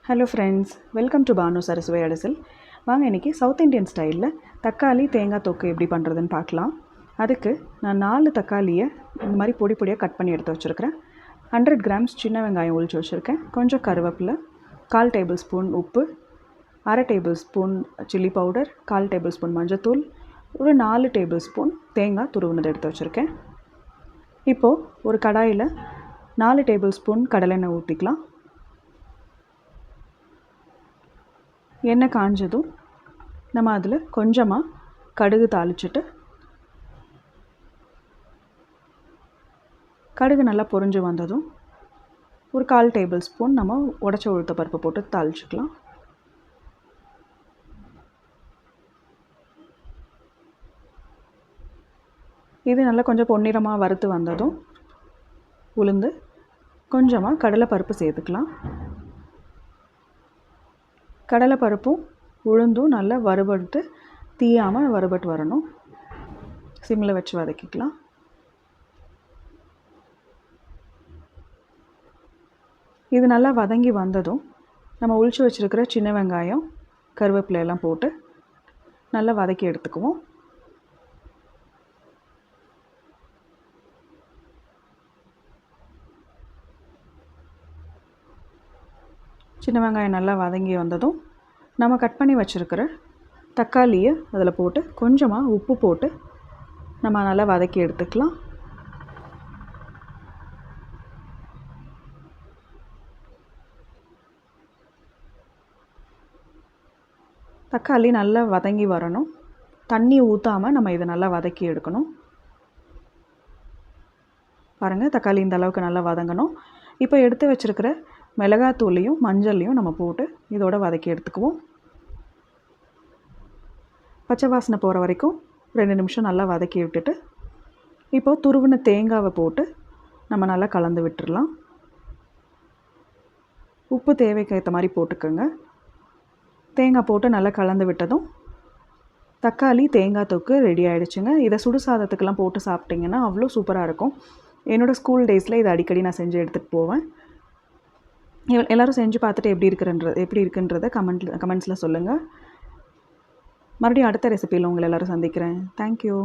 Hello friends, welcome to Bhanu சரசுவை அடிசல். வாங்க இன்றைக்கி சவுத் இண்டியன் ஸ்டைலில் தக்காளி தேங்காய் தொக்கு எப்படி பண்ணுறதுன்னு பார்க்கலாம். அதுக்கு நான் 4 தக்காளியை இந்த மாதிரி பொடி பொடியாக கட் பண்ணி எடுத்து வச்சுருக்கிறேன். 100 கிராம்ஸ் சின்ன வெங்காயம் உளிச்சு வச்சுருக்கேன். கொஞ்சம் கருவேப்பிலை, 1/4 டேபிள் ஸ்பூன் உப்பு, 1/2 table spoon chilli powder, 1/4 table spoon மஞ்சத்தூள், ஒரு 4 டேபிள் ஸ்பூன் தேங்காய் துருவினது எடுத்து வச்சுருக்கேன். இப்போது ஒரு கடாயில் 4 டேபிள் ஸ்பூன் கடலெண்ணெய் ஊற்றிக்கலாம். எண்ணெய் காஞ்சதும் நம்ம அதில் கொஞ்சமாக கடுகு தாளிச்சிட்டு, கடுகு நல்லா பொரிஞ்சு வந்ததும் ஒரு 1/4 டேபிள் ஸ்பூன் நம்ம உடச்ச உளுத்த பருப்பு போட்டு தாளிச்சிக்கலாம். இது நல்லா கொஞ்சம் பொன்னிறமாக வறுத்து வந்ததும் உளுந்து கொஞ்சமாக கடலைப்பருப்பு சேர்த்துக்கலாம். கடலைப்பருப்பும் உளுந்தும் நல்லா வறுபட்டு தீயாமல் வறுபட்டு வரணும். சிம்மில் வச்சு வதக்கிக்கலாம். இது நல்லா வதங்கி வந்ததும் நம்ம உளிச்சு வச்சுருக்கிற சின்ன வெங்காயம், கருவேப்பிலை எல்லாம் போட்டு நல்லா வதக்கி எடுத்துக்குவோம். சின்ன வெங்காயம் நல்லா வதங்கி வந்ததும் நம்ம கட் பண்ணி வச்சுருக்கிற தக்காளியை அதில் போட்டு கொஞ்சமாக உப்பு போட்டு நம்ம நல்லா வதக்கி எடுத்துக்கலாம். தக்காளி நல்லா வதங்கி வரணும். தண்ணி ஊற்றாமல் நம்ம இதை நல்லா வதக்கி எடுக்கணும். பாருங்கள், தக்காளி இந்த அளவுக்கு நல்லா வதங்கணும். இப்போ எடுத்து வச்சுருக்கிற மிளகாத்தூளையும் மஞ்சளையும் நம்ம போட்டு இதோட வதக்கி எடுத்துக்குவோம். பச்சை வாசனை போகிற வரைக்கும் 2 நிமிஷம் நல்லா வதக்கி விட்டுட்டு, இப்போது துருவின தேங்காவை போட்டு நம்ம நல்லா கலந்து விட்டுடலாம். உப்பு தேவைக்கு ஏற்ற மாதிரி போட்டுக்கோங்க. தேங்காய் போட்டு நல்லா கலந்து விட்டதும் தக்காளி தேங்காய் தொக்கு ரெடி ஆகிடுச்சுங்க. இதை சுடு சாதத்துக்கெல்லாம் போட்டு சாப்பிட்டிங்கன்னா அவ்வளோ சூப்பராக இருக்கும். என்னோடய ஸ்கூல் டேஸில் இதை அடிக்கடி நான் செஞ்சு எடுத்துகிட்டு போவேன். எல்லோரும் செஞ்சு பார்த்துட்டு எப்படி இருக்குன்றதை கமெண்ட்ஸில் சொல்லுங்கள். மறுபடியும் அடுத்த ரெசிபியில் உங்களை எல்லோரும் சந்திக்கிறேன். தேங்க்யூ.